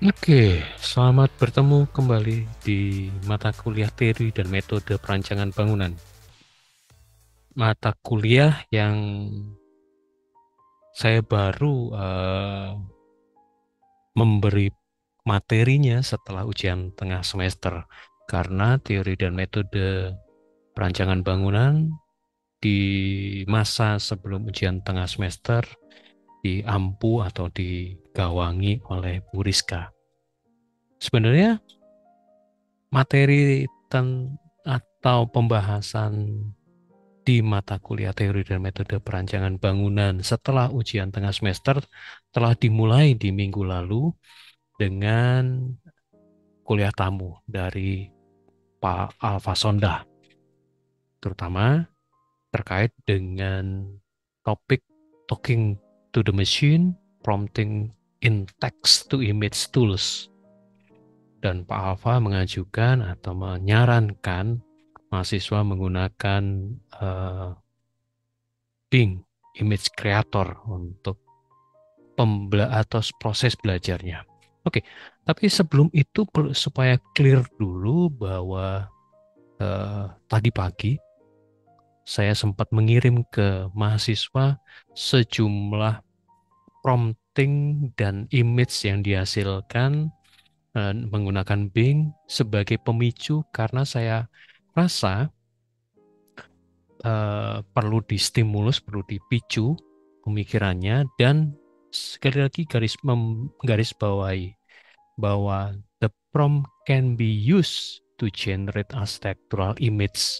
Oke, selamat bertemu kembali di mata kuliah teori dan metode perancangan bangunan. Mata kuliah yang saya baru memberi materinya setelah ujian tengah semester. Karena teori dan metode perancangan bangunan di masa sebelum ujian tengah semester diampu atau digawangi oleh Bu Rizka. Sebenarnya materi atau pembahasan di mata kuliah teori dan metode perancangan bangunan setelah ujian tengah semester telah dimulai di minggu lalu dengan kuliah tamu dari Pak Alfa Sonda, terutama terkait dengan topik Talking to the Machine, Prompting in Text to Image Tools. Dan Pak Alfa mengajukan atau menyarankan mahasiswa menggunakan Bing Image Creator untuk atau proses belajarnya. Oke, tapi sebelum itu supaya clear dulu bahwa tadi pagi saya sempat mengirim ke mahasiswa sejumlah prompting dan image yang dihasilkan menggunakan Bing sebagai pemicu karena saya rasa perlu distimulus, perlu dipicu pemikirannya dan sekali lagi garis bawahi bahwa the prompt can be used to generate architectural image,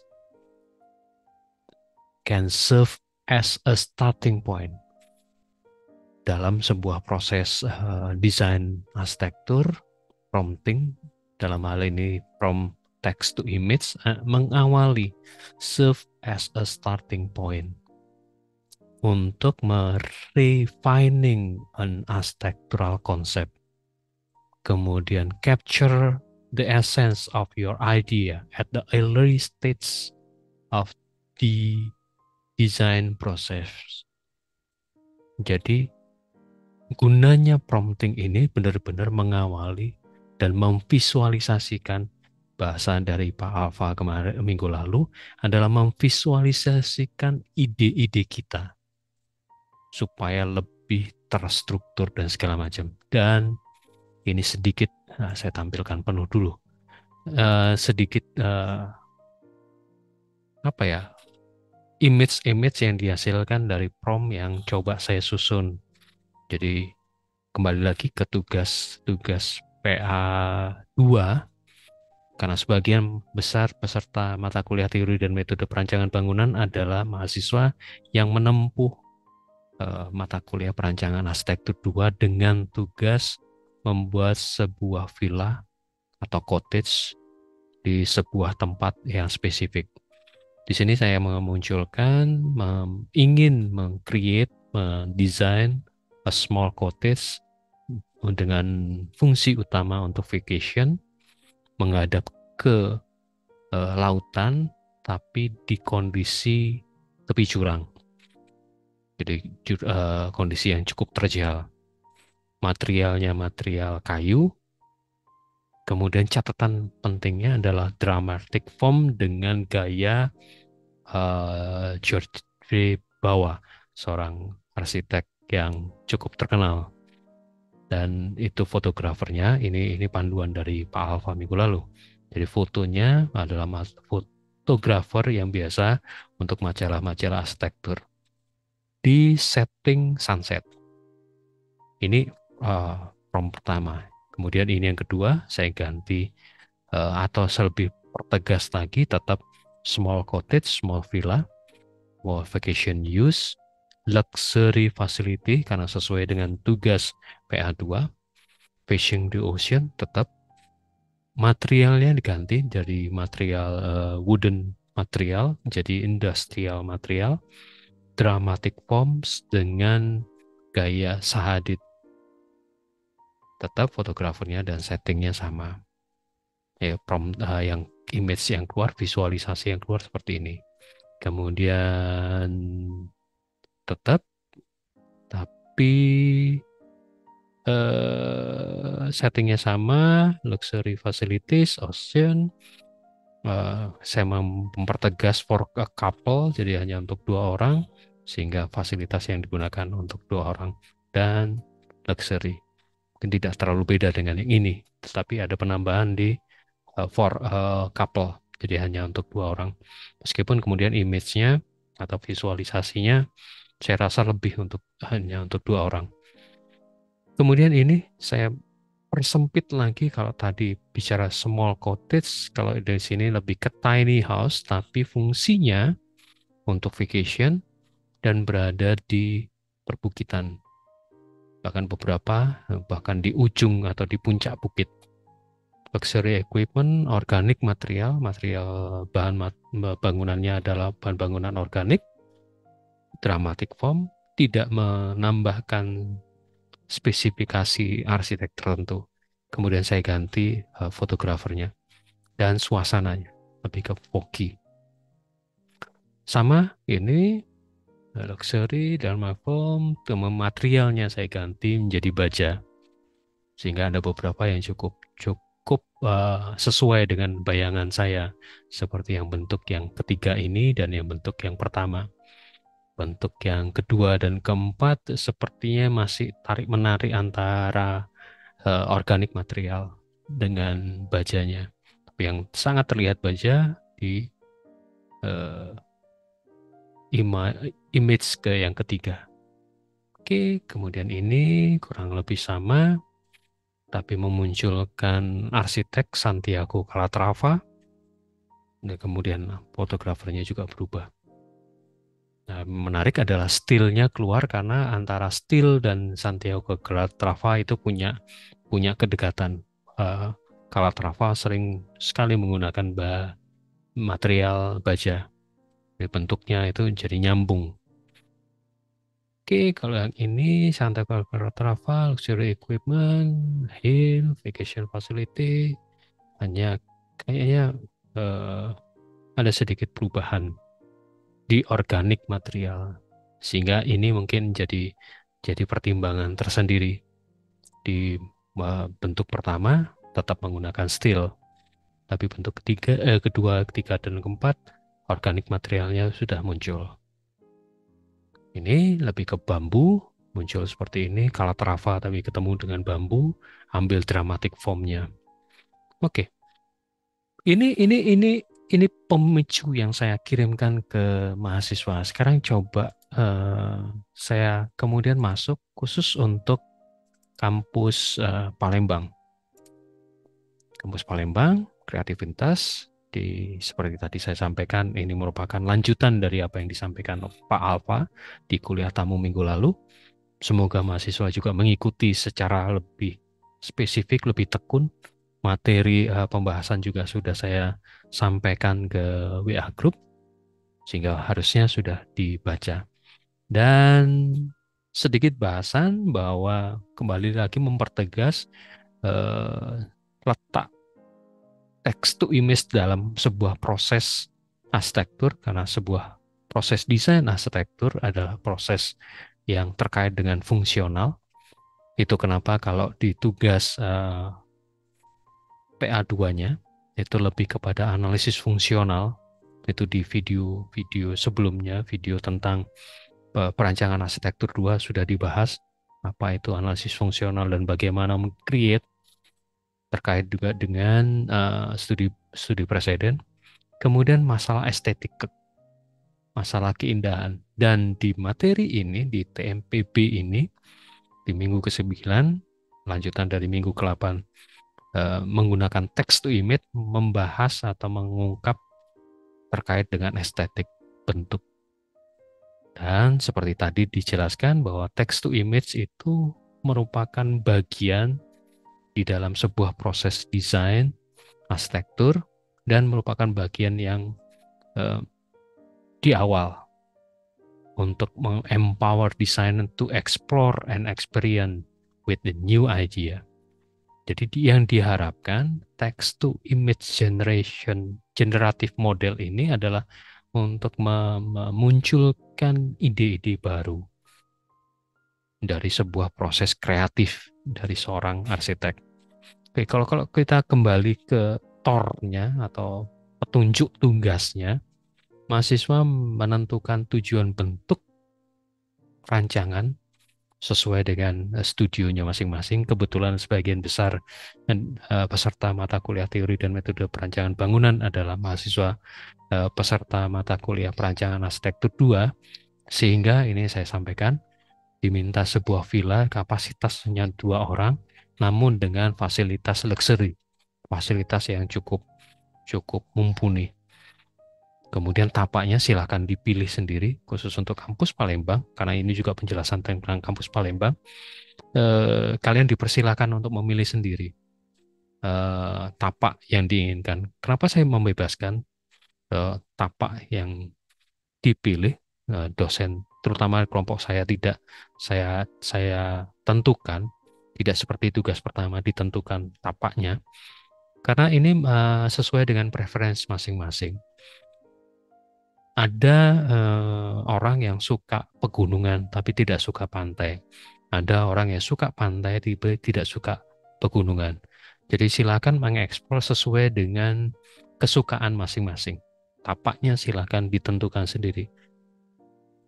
can serve as a starting point dalam sebuah proses desain arsitektur. Prompting dalam hal ini prompt text to image mengawali, serve as a starting point untuk refining an architectural concept, kemudian capture the essence of your idea at the early stage of the design process. Jadi gunanya prompting ini benar-benar mengawali dan memvisualisasikan, bahasa dari Pak Alfa kemarin minggu lalu adalah memvisualisasikan ide-ide kita supaya lebih terstruktur dan segala macam. Dan ini sedikit saya tampilkan penuh dulu. Sedikit apa ya, image-image yang dihasilkan dari prompt yang coba saya susun. Jadi kembali lagi ke tugas PA2, karena sebagian besar peserta mata kuliah teori dan metode perancangan bangunan adalah mahasiswa yang menempuh mata kuliah perancangan arsitektur 2 dengan tugas membuat sebuah villa atau cottage di sebuah tempat yang spesifik. Di sini saya memunculkan ingin meng-create, mendesain a small cottage dengan fungsi utama untuk vacation, menghadap ke lautan tapi di kondisi tepi jurang. Jadi kondisi yang cukup terjal. Materialnya material kayu. Kemudian catatan pentingnya adalah dramatic form dengan gaya George V. Bawa, seorang arsitek yang cukup terkenal. Dan itu fotografernya, ini panduan dari Pak Alfa minggu lalu. Jadi fotonya adalah fotografer yang biasa untuk majalah-majalah arsitektur di setting sunset. Ini prompt pertama. Kemudian ini yang kedua, saya ganti atau lebih pertegas lagi, tetap small cottage, small villa, for vacation use, luxury facility karena sesuai dengan tugas PA2, facing the ocean tetap. Materialnya diganti dari material wooden material jadi industrial material, dramatic forms dengan gaya sahadit. Tetap fotografernya dan settingnya sama. Ya, yang image yang keluar, visualisasi yang keluar seperti ini. Kemudian tetap, tapi settingnya sama, luxury facilities, ocean. Saya mempertegas for a couple, jadi hanya untuk 2 orang, sehingga fasilitas yang digunakan untuk 2 orang dan luxury. Mungkin tidak terlalu beda dengan yang ini, tetapi ada penambahan di for a couple, jadi hanya untuk 2 orang. Meskipun kemudian image-nya atau visualisasinya saya rasa lebih untuk hanya untuk 2 orang. Kemudian ini saya persempit lagi, kalau tadi bicara small cottage, kalau dari sini lebih ke tiny house, tapi fungsinya untuk vacation dan berada di perbukitan. Bahkan beberapa, bahkan di ujung atau di puncak bukit. Luxury equipment, organic material bahan bangunannya adalah bahan bangunan organik, dramatic form, tidak menambahkan spesifikasi arsitek tertentu. Kemudian saya ganti fotografernya dan suasananya lebih ke foggy. Sama ini luxury dan foam, materialnya saya ganti menjadi baja, sehingga ada beberapa yang cukup sesuai dengan bayangan saya, seperti yang bentuk yang ketiga ini dan yang bentuk yang pertama. Bentuk yang kedua dan keempat sepertinya masih tarik-menarik antara organik material dengan bajanya. Tapi yang sangat terlihat baja di uh, image ke yang ketiga. Oke, kemudian ini kurang lebih sama, tapi memunculkan arsitek Santiago Calatrava, dan kemudian fotografernya juga berubah. Nah, menarik adalah stilnya keluar, karena antara stil dan Santiago Calatrava itu punya kedekatan. Calatrava sering sekali menggunakan material baja. Bentuknya itu jadi nyambung. Oke, kalau yang ini Santiago Calatrava, luxury equipment, hill, vacation facility, hanya kayaknya ada sedikit perubahan di organik material, sehingga ini mungkin jadi pertimbangan tersendiri. Di bentuk pertama tetap menggunakan steel, tapi bentuk kedua, ketiga, dan keempat organik materialnya sudah muncul. Ini lebih ke bambu, muncul seperti ini, Calatrava tapi ketemu dengan bambu, ambil dramatic formnya. Oke, ini pemicu yang saya kirimkan ke mahasiswa. Sekarang coba saya kemudian masuk khusus untuk kampus Palembang. Kampus Palembang, kreativitas, seperti tadi saya sampaikan, ini merupakan lanjutan dari apa yang disampaikan Pak Alfa di kuliah tamu minggu lalu. Semoga mahasiswa juga mengikuti secara lebih spesifik, lebih tekun. Materi pembahasan juga sudah saya sampaikan ke WA Group, sehingga harusnya sudah dibaca. Dan sedikit bahasan bahwa kembali lagi mempertegas letak text to image dalam sebuah proses arsitektur, karena sebuah proses desain arsitektur adalah proses yang terkait dengan fungsional. Itu kenapa kalau di tugas PA2-nya itu lebih kepada analisis fungsional. Itu di video sebelumnya, video tentang perancangan arsitektur 2 sudah dibahas apa itu analisis fungsional dan bagaimana meng-create, terkait juga dengan studi presiden. Kemudian masalah estetik, masalah keindahan. Dan di materi ini, di TMPB ini, di minggu ke-9, lanjutan dari minggu ke-8, menggunakan text to image, membahas atau mengungkap terkait dengan estetik bentuk. Dan seperti tadi dijelaskan bahwa text to image itu merupakan bagian di dalam sebuah proses desain arsitektur, dan merupakan bagian yang di awal untuk empower designer to explore and experience with the new idea. Jadi yang diharapkan text to image generative model ini adalah untuk memunculkan ide-ide baru dari sebuah proses kreatif dari seorang arsitek. Oke, kalau kita kembali ke tornya atau petunjuk tugasnya, mahasiswa menentukan tujuan bentuk rancangan sesuai dengan studionya masing-masing. Kebetulan sebagian besar peserta mata kuliah teori dan metode perancangan bangunan adalah mahasiswa peserta mata kuliah perancangan arsitektur 2, sehingga ini saya sampaikan diminta sebuah villa kapasitasnya 2 orang, namun dengan fasilitas luxury, fasilitas yang cukup cukup mumpuni. Kemudian tapaknya silahkan dipilih sendiri khusus untuk kampus Palembang, karena ini juga penjelasan tentang kampus Palembang. Kalian dipersilakan untuk memilih sendiri tapak yang diinginkan. Kenapa saya membebaskan tapak yang dipilih? Dosen, terutama kelompok saya, tidak saya tentukan, tidak seperti tugas pertama ditentukan tapaknya, karena ini sesuai dengan preferensi masing-masing. Ada orang yang suka pegunungan tapi tidak suka pantai. Ada orang yang suka pantai tapi tidak suka pegunungan. Jadi silakan mengeksplor sesuai dengan kesukaan masing-masing. Tapaknya silakan ditentukan sendiri.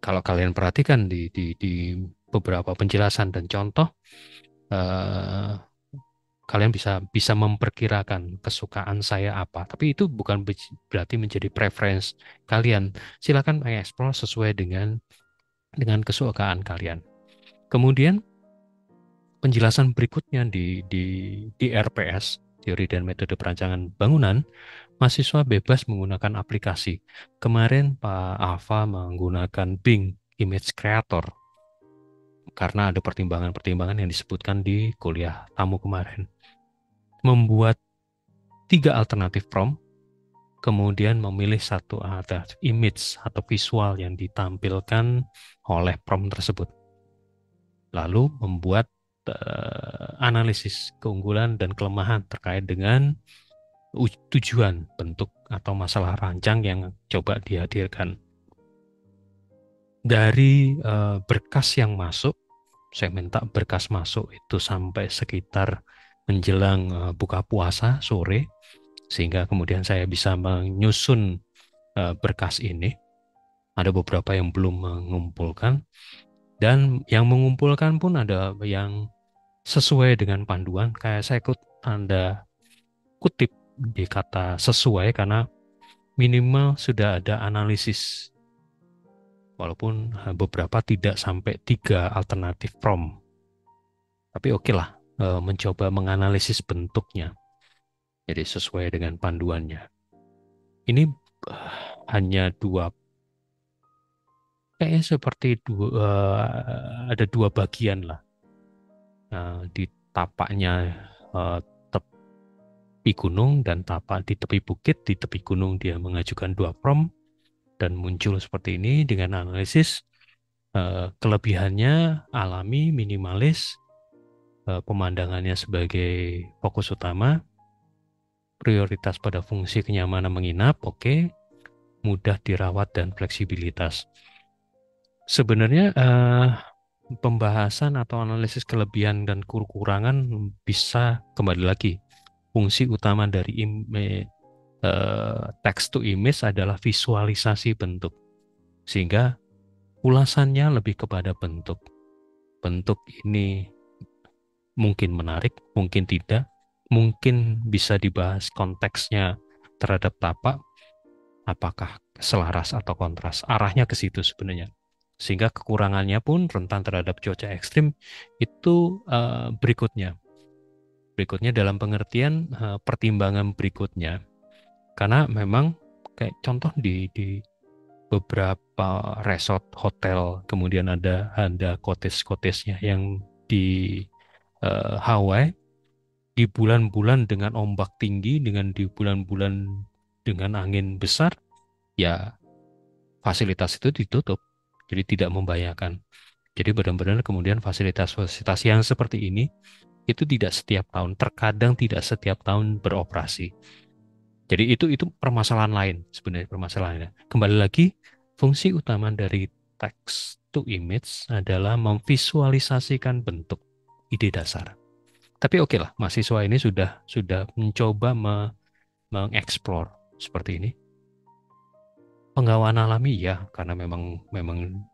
Kalau kalian perhatikan di beberapa penjelasan dan contoh, eh, kalian bisa bisa memperkirakan kesukaan saya apa. Tapi itu bukan berarti menjadi preference kalian. Silakan mengeksplor sesuai dengan kesukaan kalian. Kemudian penjelasan berikutnya di RPS, teori dan metode perancangan bangunan, mahasiswa bebas menggunakan aplikasi. Kemarin Pak Alfa menggunakan Bing Image Creator karena ada pertimbangan-pertimbangan yang disebutkan di kuliah tamu kemarin. Membuat 3 alternatif prompt, kemudian memilih satu alternatif image atau visual yang ditampilkan oleh prompt tersebut. Lalu membuat analisis keunggulan dan kelemahan terkait dengan tujuan bentuk atau masalah rancang yang coba dihadirkan. Dari berkas yang masuk, saya minta berkas masuk itu sampai sekitar menjelang buka puasa sore, sehingga kemudian saya bisa menyusun berkas ini. Ada beberapa yang belum mengumpulkan, dan yang mengumpulkan pun ada yang sesuai dengan panduan. Kayak saya Anda kutip di kata sesuai karena minimal sudah ada analisis, walaupun beberapa tidak sampai 3 alternatif prompt. Tapi oke lah, mencoba menganalisis bentuknya. Jadi sesuai dengan panduannya. Ini hanya kayaknya seperti ada 2 bagian lah. Di tapaknya tepi gunung dan tapak di tepi bukit. Di tepi gunung dia mengajukan 2 prompt dan muncul seperti ini dengan analisis. Kelebihannya alami, minimalis, pemandangannya sebagai fokus utama, prioritas pada fungsi kenyamanan menginap, oke, mudah dirawat dan fleksibilitas. Sebenarnya pembahasan atau analisis kelebihan dan kekurangan bisa kembali lagi. Fungsi utama dari text to image adalah visualisasi bentuk, sehingga ulasannya lebih kepada bentuk. Bentuk ini mungkin menarik, mungkin tidak, mungkin bisa dibahas konteksnya terhadap tapak, apakah selaras atau kontras. Arahnya ke situ sebenarnya. Sehingga kekurangannya pun rentan terhadap cuaca ekstrim itu berikutnya. Berikutnya dalam pengertian pertimbangan berikutnya. Karena memang kayak contoh di beberapa resort hotel, kemudian ada cottage-cottage-nya yang di Hawaii, di bulan-bulan dengan ombak tinggi, di bulan-bulan dengan angin besar, ya fasilitas itu ditutup, jadi tidak membahayakan. Jadi benar-benar kemudian fasilitas-fasilitas yang seperti ini itu tidak setiap tahun, terkadang tidak setiap tahun beroperasi. Jadi itu permasalahan lain sebenarnya, permasalahannya. Kembali lagi, fungsi utama dari text to image adalah memvisualisasikan bentuk, ide dasar. Tapi oke lah, mahasiswa ini sudah mencoba mengeksplor seperti ini. Penggawaan alami ya, karena memang memang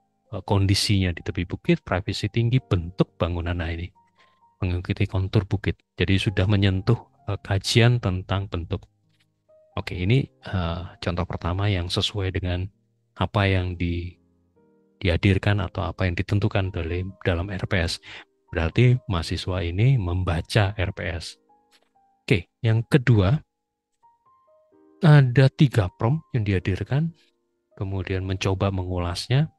kondisinya di tepi bukit, privasi tinggi, bentuk bangunan ini mengikuti kontur bukit. Jadi sudah menyentuh kajian tentang bentuk. Oke, ini contoh pertama yang sesuai dengan apa yang dihadirkan atau apa yang ditentukan dalam RPS. Berarti mahasiswa ini membaca RPS. Oke, yang kedua, ada 3 prompt yang dihadirkan, kemudian mencoba mengulasnya,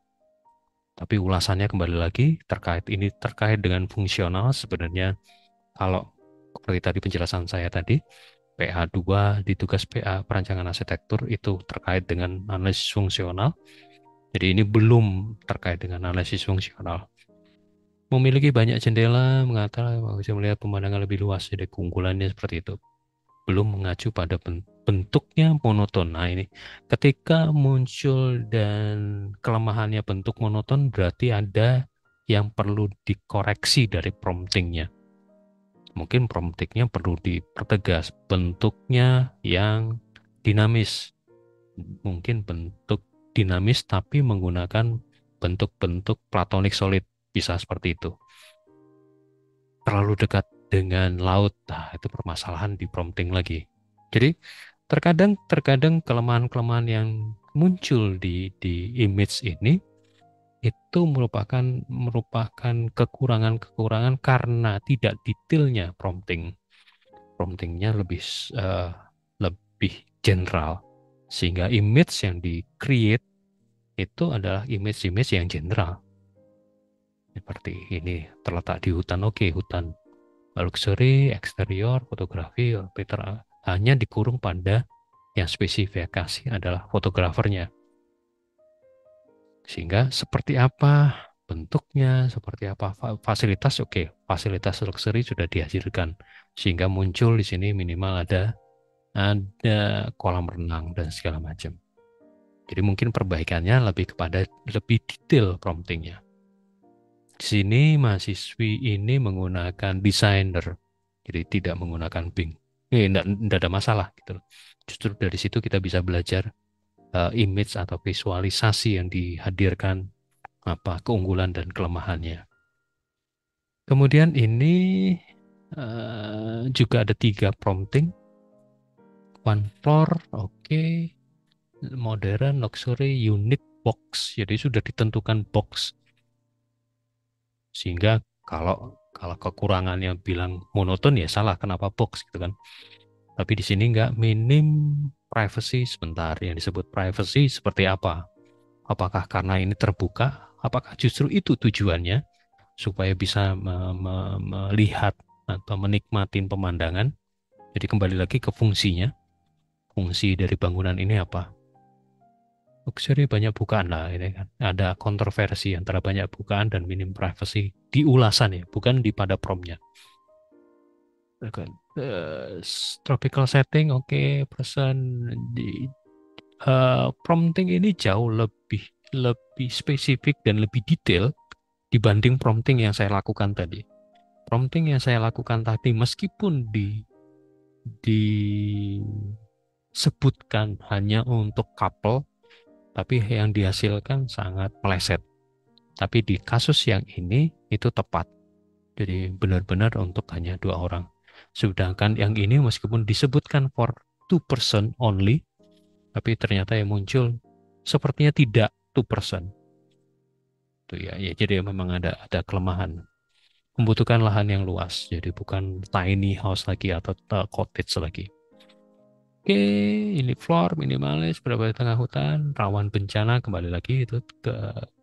tapi ulasannya kembali lagi terkait dengan fungsional. Sebenarnya kalau seperti tadi penjelasan saya tadi, PA2 di tugas PA perancangan arsitektur itu terkait dengan analisis fungsional. Jadi ini belum terkait dengan analisis fungsional. Memiliki banyak jendela, mengatakan bisa melihat pemandangan lebih luas, jadi keunggulannya seperti itu. Belum mengacu pada bentuknya monoton. Nah ini, ketika muncul dan kelemahannya bentuk monoton, berarti ada yang perlu dikoreksi dari promptingnya. Mungkin promptingnya perlu dipertegas, bentuknya yang dinamis. Mungkin bentuk dinamis tapi menggunakan bentuk-bentuk platonik solid, bisa seperti itu. Terlalu dekat dengan laut, nah itu permasalahan di prompting lagi. Jadi terkadang kelemahan-kelemahan yang muncul di image ini itu merupakan kekurangan-kekurangan karena tidak detailnya prompting. Promptingnya eh, lebih general, sehingga image yang di create itu adalah image-image yang general. Seperti ini terletak di hutan, oke, hutan luxury, eksterior, fotografi, Peter hanya dikurung pada yang spesifikasi adalah fotografernya. Sehingga seperti apa bentuknya, seperti apa fasilitas, oke, fasilitas luxury sudah dihasilkan. Sehingga muncul di sini minimal ada kolam renang dan segala macam. Jadi mungkin perbaikannya lebih kepada lebih detail promptingnya. Di sini mahasiswi ini menggunakan designer, jadi tidak menggunakan Bing. Enggak ada masalah gitu. Justru dari situ kita bisa belajar image atau visualisasi yang dihadirkan, apa keunggulan dan kelemahannya. Kemudian ini juga ada 3 prompting, one floor, oke, modern, luxury, unit, box. Jadi sudah ditentukan box, sehingga kalau kalau kekurangannya bilang monoton ya salah, kenapa box gitu kan. Tapi di sini nggak, minim privacy. Sebentar, yang disebut privacy seperti apa? Apakah karena ini terbuka? Apakah justru itu tujuannya supaya bisa melihat atau menikmati pemandangan? Jadi kembali lagi ke fungsinya. Fungsi dari bangunan ini apa? Luxury banyak bukaan lah ini kan. Ada kontroversi antara banyak bukaan dan minim privacy di ulasan ya, bukan di pada promnya. Tropical setting, oke, person di prompting ini jauh lebih lebih spesifik dan lebih detail dibanding prompting yang saya lakukan tadi. Prompting yang saya lakukan tadi meskipun disebutkan hanya untuk couple, tapi yang dihasilkan sangat meleset. Tapi di kasus yang ini itu tepat. Jadi benar-benar untuk hanya 2 orang. Sedangkan yang ini meskipun disebutkan for 2 person only, tapi ternyata yang muncul sepertinya tidak 2 person. Itu ya, ya jadi memang ada kelemahan. Membutuhkan lahan yang luas, jadi bukan tiny house lagi atau cottage lagi. Oke, ini floor minimalis, berada di tengah hutan, rawan bencana, kembali lagi itu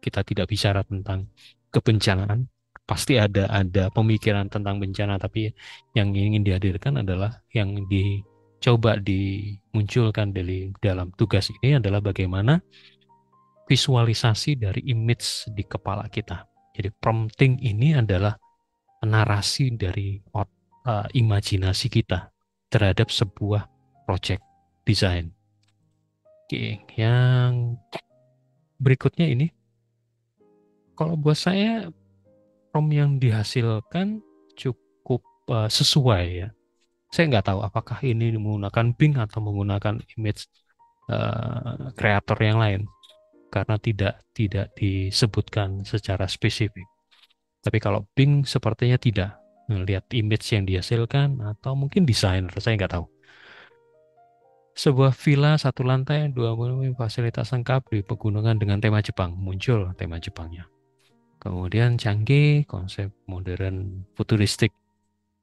kita tidak bicara tentang kebencanaan. Pasti ada pemikiran tentang bencana, tapi yang ingin dihadirkan adalah yang dicoba dimunculkan dalam tugas ini adalah bagaimana visualisasi dari image di kepala kita. Jadi prompting ini adalah narasi dari imajinasi kita terhadap sebuah project desain. Oke, yang berikutnya ini, kalau buat saya prompt yang dihasilkan cukup sesuai ya. Saya nggak tahu apakah ini menggunakan Bing atau menggunakan image kreator yang lain karena tidak disebutkan secara spesifik. Tapi kalau Bing sepertinya tidak melihat image yang dihasilkan atau mungkin desainer, saya nggak tahu. Sebuah villa satu lantai, dua fasilitas lengkap di pegunungan dengan tema Jepang. Muncul tema Jepangnya. Kemudian canggih, konsep modern futuristik.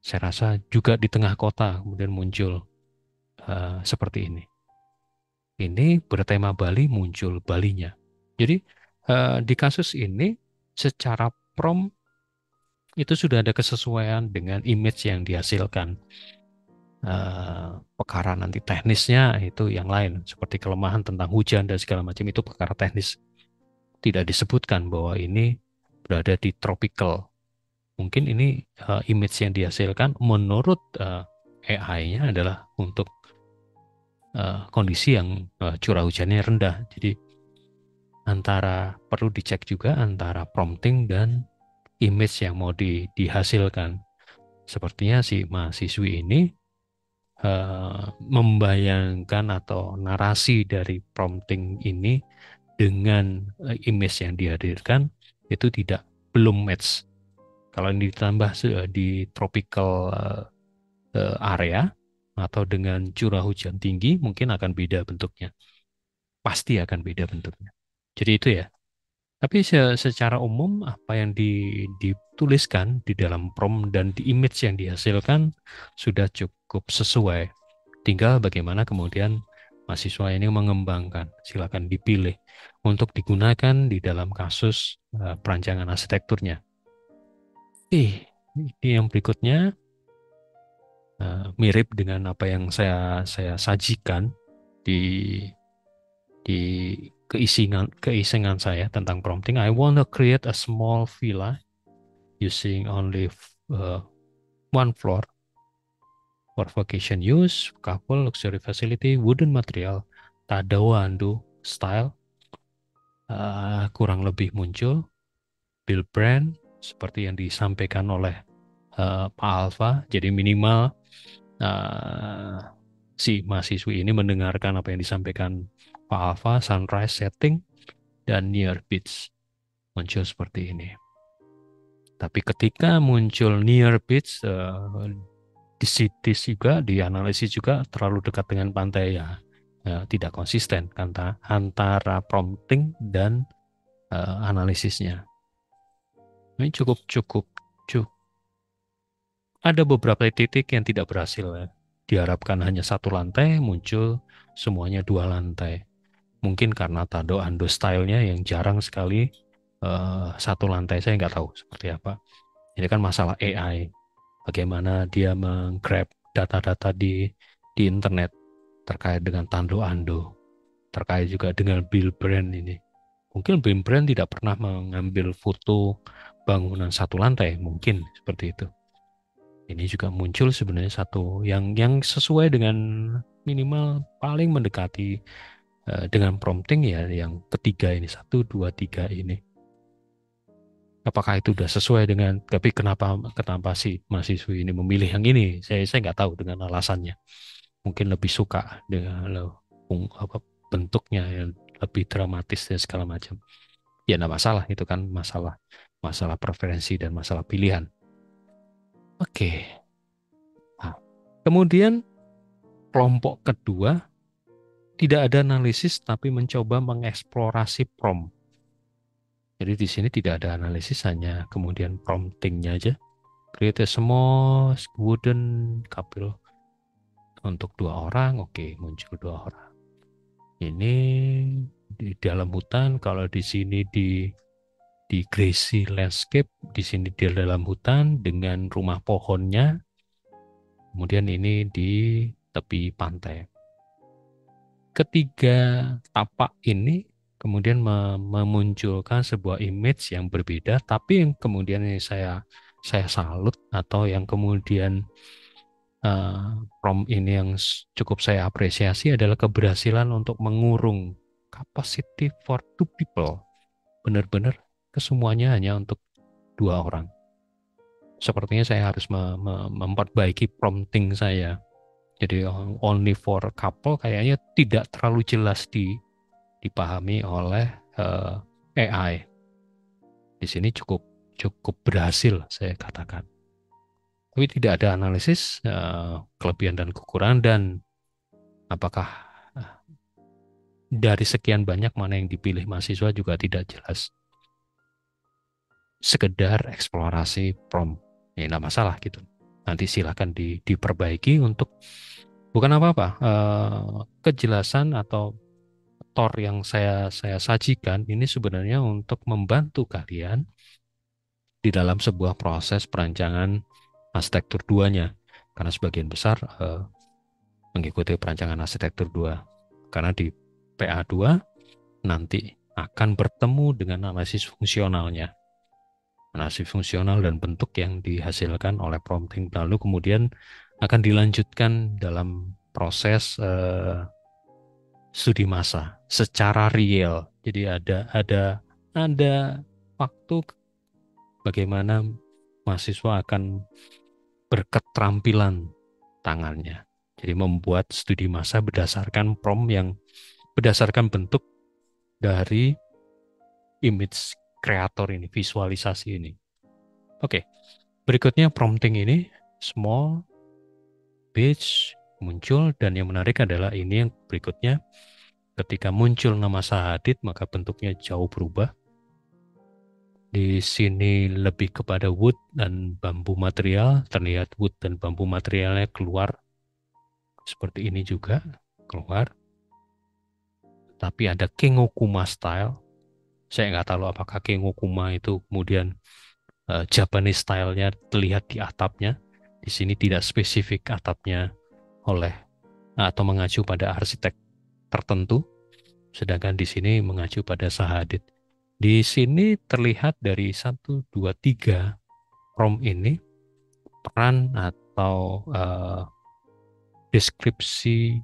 Saya rasa juga di tengah kota kemudian muncul seperti ini. Ini bertema Bali, muncul Balinya. Jadi di kasus ini secara prompt itu sudah ada kesesuaian dengan image yang dihasilkan. Perkara nanti teknisnya itu yang lain, seperti kelemahan tentang hujan dan segala macam itu perkara teknis. Tidak disebutkan bahwa ini berada di tropical. Mungkin ini image yang dihasilkan menurut AI-nya adalah untuk kondisi yang curah hujannya rendah. Jadi antara perlu dicek juga antara prompting dan image yang mau dihasilkan. Sepertinya si mahasiswi ini membayangkan atau narasi dari prompting ini dengan image yang dihadirkan itu belum match. Kalau ini ditambah di tropical area atau dengan curah hujan tinggi mungkin akan beda bentuknya. Pasti akan beda bentuknya. Jadi itu ya. Tapi secara umum apa yang dituliskan di dalam prompt dan di image yang dihasilkan sudah cukup sesuai. Tinggal bagaimana kemudian mahasiswa ini mengembangkan. Silakan dipilih untuk digunakan di dalam kasus perancangan arsitekturnya. Ini yang berikutnya mirip dengan apa yang saya sajikan di di keisengan saya tentang prompting. I want to create a small villa using only one floor for vacation use, couple, luxury facility, wooden material, Tadao Ando style, kurang lebih muncul, build brand, seperti yang disampaikan oleh Pak Alfa, jadi minimal si mahasiswi ini mendengarkan apa yang disampaikan Pak Alfa, sunrise setting, dan near beach, muncul seperti ini. Tapi ketika muncul near beach, di cities juga, dianalisis juga terlalu dekat dengan pantai ya, tidak konsisten antara prompting dan analisisnya. Ini cukup ada beberapa titik yang tidak berhasil ya. Diharapkan hanya satu lantai, muncul semuanya dua lantai. Mungkin karena Tado Ando stylenya yang jarang sekali satu lantai, saya nggak tahu seperti apa. Ini kan masalah AI. Bagaimana dia menggrab data-data di internet terkait dengan Tando Ando, terkait juga dengan Bill Brand ini. Mungkin Bill Brand tidak pernah mengambil foto bangunan satu lantai, mungkin seperti itu. Ini juga muncul sebenarnya satu yang sesuai dengan minimal paling mendekati dengan prompting ya, yang ketiga ini, 1, 2, 3 ini. Apakah itu sudah sesuai dengan, tapi kenapa si mahasiswi ini memilih yang ini? Saya nggak tahu dengan alasannya. Mungkin lebih suka dengan bentuknya yang lebih dramatis dan segala macam. Ya nggak masalah, itu kan masalah preferensi dan masalah pilihan. Oke. Nah, kemudian kelompok kedua tidak ada analisis tapi mencoba mengeksplorasi prompt. Jadi di sini tidak ada analisis, hanya kemudian promptingnya aja. Create a small wooden couple untuk 2 orang, oke, muncul 2 orang. Ini di dalam hutan, kalau di sini di grassy landscape, di sini di dalam hutan dengan rumah pohonnya. Kemudian ini di tepi pantai. Ketiga tapak ini kemudian memunculkan sebuah image yang berbeda, tapi yang kemudian ini saya salut, atau yang kemudian prompt ini yang cukup saya apresiasi adalah keberhasilan untuk mengurung capacity for 2 people. Benar-benar kesemuanya hanya untuk 2 orang. sepertinya saya harus memperbaiki prompting saya. Jadi only for couple kayaknya tidak terlalu jelas dipahami oleh AI. Di sini cukup cukup berhasil saya katakan. Tapi tidak ada analisis kelebihan dan kekurangan dan apakah eh, dari sekian banyak mana yang dipilih mahasiswa juga tidak jelas. Sekedar eksplorasi prompt, ya nggak masalah gitu. Nanti silahkan diperbaiki untuk bukan apa-apa. Kejelasan atau tor yang saya sajikan ini sebenarnya untuk membantu kalian di dalam sebuah proses perancangan arsitektur 2-nya. Karena sebagian besar mengikuti perancangan arsitektur 2. Karena di PA2 nanti akan bertemu dengan analisis fungsionalnya. Analisis fungsional dan bentuk yang dihasilkan oleh prompting. Lalu kemudian akan dilanjutkan dalam proses studi massa secara real. Jadi ada waktu bagaimana mahasiswa akan berketerampilan tangannya. Jadi membuat studi massa berdasarkan prompt yang berdasarkan bentuk dari image creator ini, visualisasi ini. Oke, berikutnya prompting ini small page muncul dan yang menarik adalah ini yang berikutnya ketika muncul nama Sahadid maka bentuknya jauh berubah. Di sini lebih kepada wood dan bambu material, terlihat wood dan bambu materialnya keluar seperti ini juga keluar. Tapi ada Kengokuma style. Saya nggak tahu apakah Kengokuma itu kemudian Japanese style-nya terlihat di atapnya. Di sini tidak spesifik atapnya oleh atau mengacu pada arsitek tertentu, sedangkan di sini mengacu pada Sahadid. Di sini terlihat dari 1, 2, 3 prompt ini peran atau deskripsi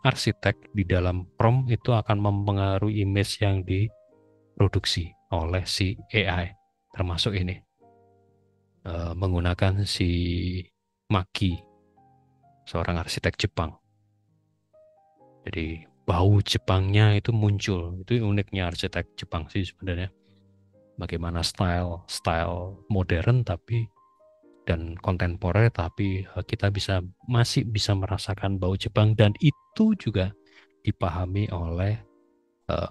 arsitek di dalam prompt itu akan mempengaruhi image yang diproduksi oleh si AI, termasuk ini menggunakan si Maki, seorang arsitek Jepang. Jadi bau Jepangnya itu muncul, itu uniknya arsitek Jepang sih sebenarnya. Bagaimana style modern tapi dan kontemporer, tapi kita masih bisa merasakan bau Jepang dan itu juga dipahami oleh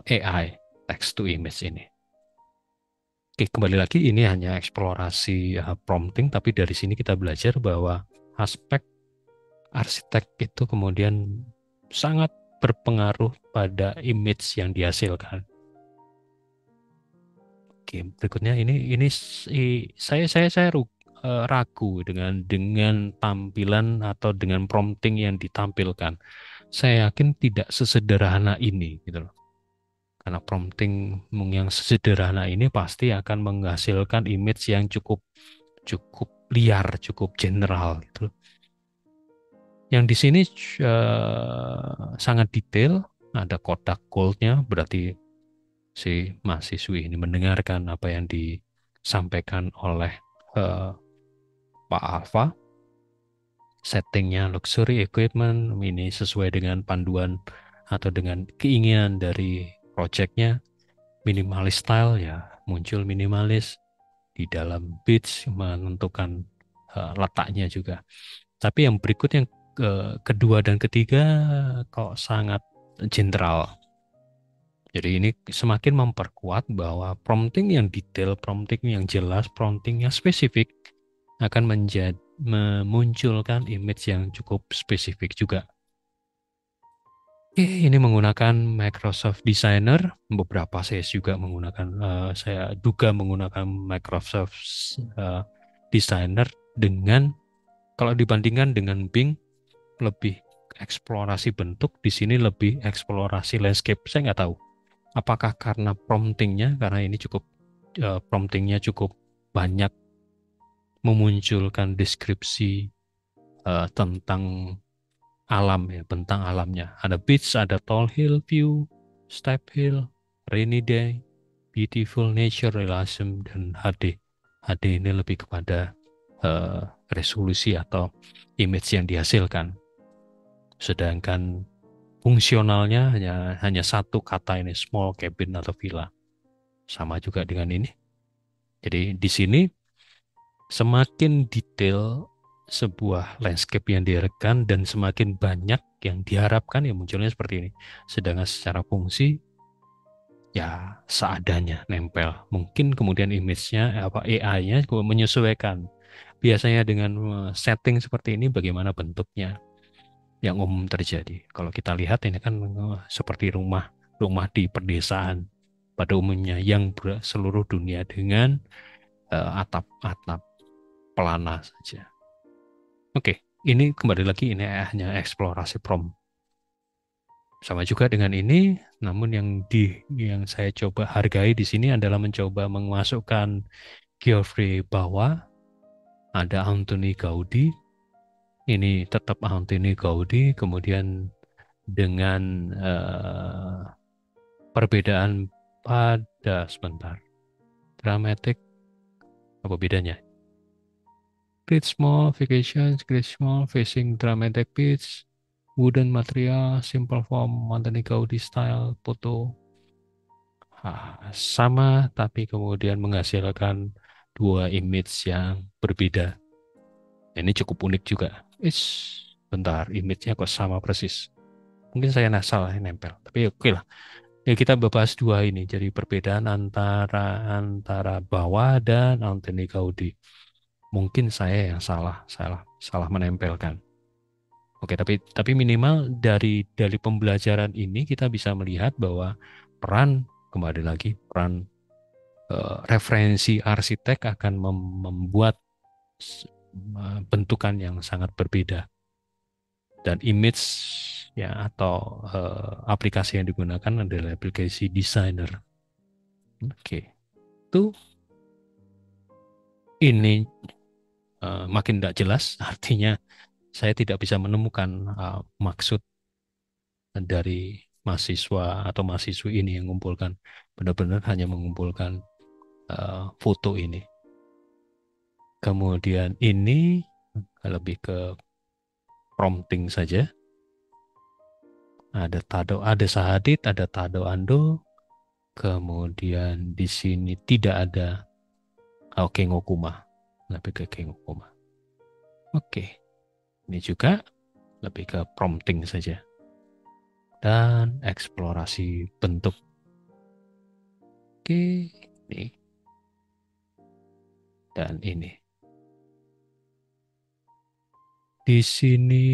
AI text to image ini. Oke, kembali lagi ini hanya eksplorasi prompting, tapi dari sini kita belajar bahwa aspek arsitek itu kemudian sangat berpengaruh pada image yang dihasilkan. Oke, berikutnya ini saya ragu dengan tampilan atau dengan prompting yang ditampilkan. Saya yakin tidak sesederhana ini gitu loh. Karena prompting yang sesederhana ini pasti akan menghasilkan image yang cukup cukup liar, cukup general gitu loh. Yang di sini sangat detail, ada kotak goldnya, berarti si mahasiswi ini mendengarkan apa yang disampaikan oleh eh, Pak Alfa. Settingnya luxury equipment, ini sesuai dengan panduan atau dengan keinginan dari projectnya. Minimalis style ya muncul minimalis di dalam beats menentukan letaknya juga. Tapi yang berikut yang kedua dan ketiga kok sangat general. Jadi ini semakin memperkuat bahwa prompting yang detail, prompting yang jelas, prompting yang spesifik akan memunculkan image yang cukup spesifik juga. Oke, ini menggunakan Microsoft Designer. Beberapa saya juga menggunakan, saya duga menggunakan Microsoft Designer dengan, kalau dibandingkan dengan Bing, lebih eksplorasi bentuk, di sini lebih eksplorasi landscape. Saya nggak tahu apakah karena promptingnya, karena ini cukup promptingnya cukup banyak memunculkan deskripsi tentang alam ya, tentang alamnya. Ada beach, ada tall hill view, steep hill, rainy day, beautiful nature realism dan HD HD ini lebih kepada resolusi atau image yang dihasilkan. Sedangkan fungsionalnya hanya satu kata ini, small cabin atau villa. Sama juga dengan ini. Jadi di sini semakin detail sebuah landscape yang direkam dan semakin banyak yang diharapkan ya munculnya seperti ini. Sedangkan secara fungsi ya seadanya nempel. Mungkin kemudian image-nya apa AI-nya menyesuaikan. Biasanya dengan setting seperti ini bagaimana bentuknya yang umum terjadi. Kalau kita lihat ini kan seperti rumah di pedesaan pada umumnya yang seluruh dunia dengan atap-atap pelana saja. Oke, ini kembali lagi ini hanya eksplorasi prompt. Sama juga dengan ini, namun yang saya coba hargai di sini adalah mencoba memasukkan Geoffrey Bawa, ada Anthony Gaudi, ini tetap Anthony Gaudi, kemudian dengan perbedaan pada sebentar, dramatic apa bedanya? Create small vacations, create small facing dramatic pitch, wooden material, simple form, Anthony Gaudi style, foto. Sama tapi kemudian menghasilkan dua image yang berbeda. Ini cukup unik juga. Bentar, image-nya kok sama persis. Mungkin saya salah nempel, tapi oke lah. Ya kita bahas dua ini. Jadi perbedaan antara bawah dan Anthony Gaudi. Mungkin saya yang salah menempelkan. Oke, tapi minimal dari pembelajaran ini kita bisa melihat bahwa peran kembali lagi peran referensi arsitek akan membuat bentukan yang sangat berbeda dan image ya atau aplikasi yang digunakan adalah aplikasi designer. Oke, itu ini makin tidak jelas, artinya saya tidak bisa menemukan maksud dari mahasiswa atau mahasiswi ini yang mengumpulkan, benar-benar hanya mengumpulkan foto ini. Kemudian ini lebih ke prompting saja. Ada Tado, ada Sahadit, ada Tado Ando. Kemudian di sini tidak ada Kengokuma, lebih ke Kengokuma. Oke, ini juga lebih ke prompting saja dan eksplorasi bentuk. Oke, ini dan ini. Di sini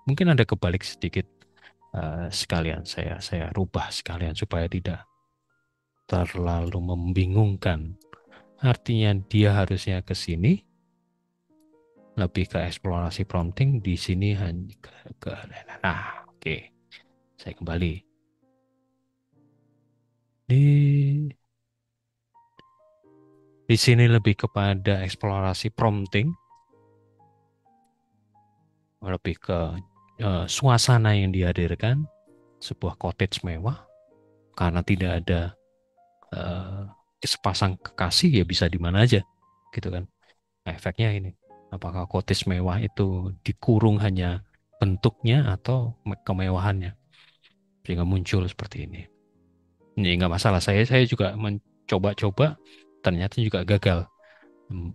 mungkin ada kebalik sedikit. Sekalian saya rubah sekalian supaya tidak terlalu membingungkan. Artinya dia harusnya ke sini, lebih ke eksplorasi prompting, di sini hanya ke nah, oke. Saya kembali. Di sini lebih kepada eksplorasi prompting, lebih ke suasana yang dihadirkan, sebuah cottage mewah, karena tidak ada sepasang kekasih ya bisa di mana aja, gitu kan. Nah, efeknya ini, apakah cottage mewah itu dikurung hanya bentuknya atau kemewahannya, sehingga muncul seperti ini. Ini nggak masalah, saya juga mencoba-coba, ternyata juga gagal.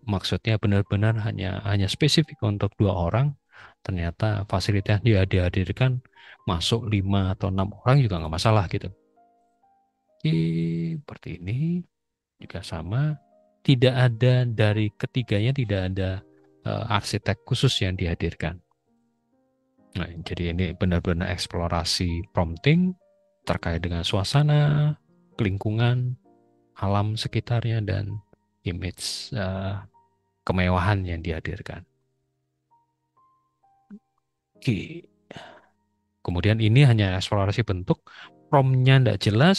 Maksudnya benar-benar hanya spesifik untuk dua orang, ternyata fasilitas dia dihadirkan masuk 5 atau 6 orang juga nggak masalah gitu. Seperti ini juga sama, tidak ada dari ketiganya, tidak ada arsitek khusus yang dihadirkan. Nah, jadi ini benar-benar eksplorasi prompting terkait dengan suasana, lingkungan, alam sekitarnya, dan image kemewahan yang dihadirkan. Oke. Kemudian ini hanya eksplorasi bentuk, prompt-nya tidak jelas,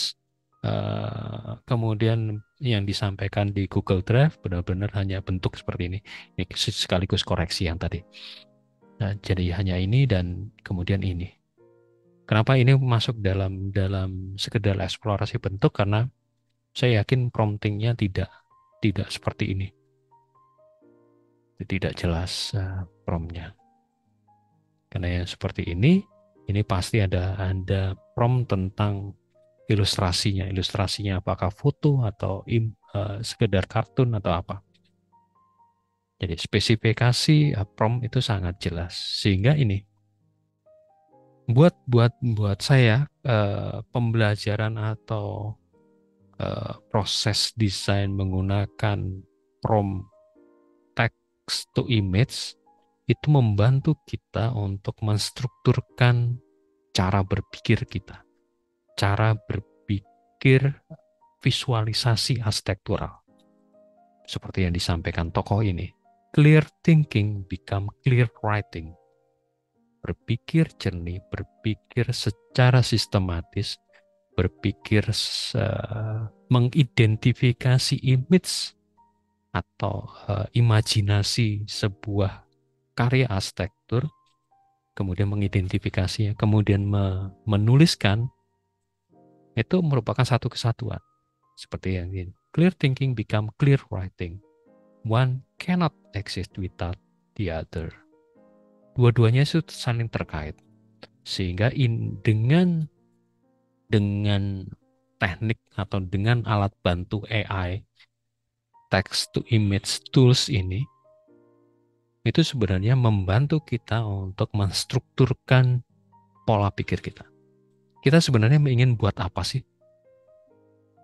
kemudian yang disampaikan di Google Drive benar-benar hanya bentuk seperti ini. Ini sekaligus koreksi yang tadi. Nah, jadi hanya ini dan kemudian ini. Kenapa ini masuk dalam sekedar eksplorasi bentuk? Karena saya yakin promptingnya tidak seperti ini. Tidak jelas prompt-nya. Karena yang seperti ini pasti ada prompt tentang ilustrasinya. Ilustrasinya apakah foto atau sekedar kartun atau apa. Jadi spesifikasi prompt itu sangat jelas. Sehingga ini buat saya pembelajaran atau proses desain menggunakan prompt text to image itu membantu kita untuk menstrukturkan cara berpikir kita, cara berpikir visualisasi arsitektural. Seperti yang disampaikan tokoh ini, clear thinking become clear writing. Berpikir jernih, berpikir secara sistematis, berpikir mengidentifikasi image atau imajinasi sebuah karya arsitektur, kemudian mengidentifikasinya, kemudian menuliskan, itu merupakan satu kesatuan. Seperti yang ini. Clear thinking become clear writing. One cannot exist without the other. Dua-duanya itu saling terkait. Sehingga dengan teknik atau dengan alat bantu AI, text to image tools ini, itu sebenarnya membantu kita untuk menstrukturkan pola pikir kita. Kita sebenarnya ingin buat apa sih?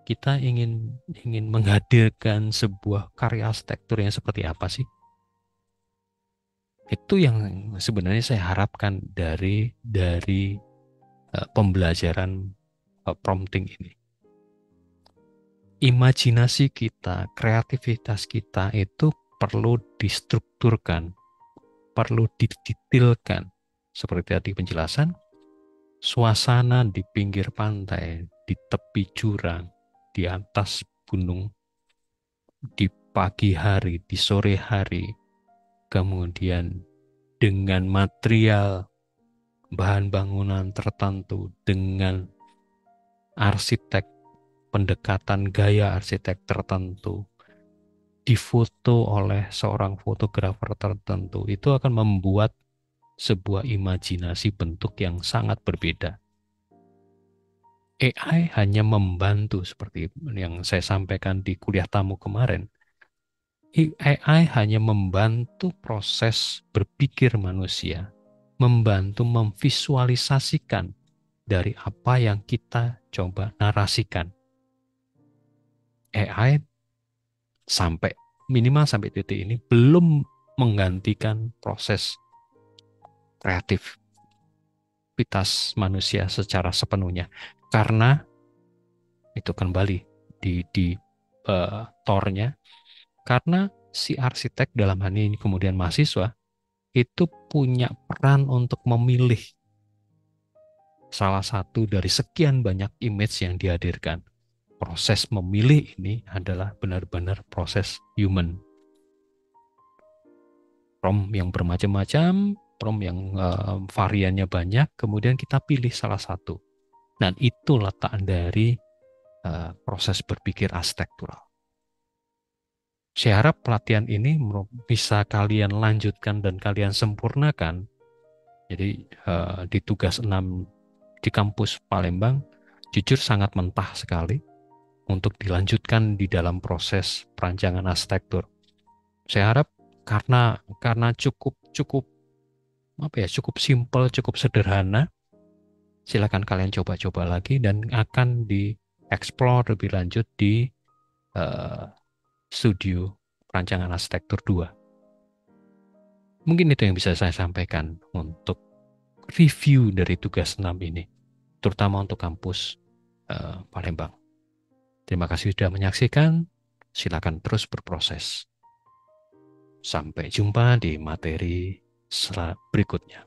Kita ingin menghadirkan sebuah karya arsitektur yang seperti apa sih? Itu yang sebenarnya saya harapkan dari pembelajaran prompting ini. Imajinasi kita, kreativitas kita itu perlu distrukturkan, perlu didetailkan. Seperti tadi penjelasan, suasana di pinggir pantai, di tepi jurang, di atas gunung, di pagi hari, di sore hari, kemudian dengan material bahan bangunan tertentu, dengan arsitek, pendekatan gaya arsitek tertentu, difoto oleh seorang fotografer tertentu, itu akan membuat sebuah imajinasi bentuk yang sangat berbeda. AI hanya membantu seperti yang saya sampaikan di kuliah tamu kemarin. AI hanya membantu proses berpikir manusia, membantu memvisualisasikan dari apa yang kita coba narasikan. AI minimal sampai titik ini belum menggantikan proses kreativitas manusia secara sepenuhnya, karena itu kembali di tornya, karena si arsitek dalam hal ini kemudian mahasiswa itu punya peran untuk memilih salah satu dari sekian banyak image yang dihadirkan. Proses memilih ini adalah benar-benar proses human. Prompt yang bermacam-macam, prompt yang variannya banyak, kemudian kita pilih salah satu. Dan itu letak dari proses berpikir arsitektural. Saya harap pelatihan ini bisa kalian lanjutkan dan kalian sempurnakan. Jadi di tugas 6 di kampus Palembang, jujur sangat mentah sekali untuk dilanjutkan di dalam proses perancangan arsitektur. Saya harap karena cukup simpel, cukup sederhana, silakan kalian coba-coba lagi dan akan dieksplor lebih lanjut di studio perancangan arsitektur 2. Mungkin itu yang bisa saya sampaikan untuk review dari tugas 6 ini, terutama untuk kampus Palembang. Terima kasih sudah menyaksikan. Silakan terus berproses. Sampai jumpa di materi berikutnya.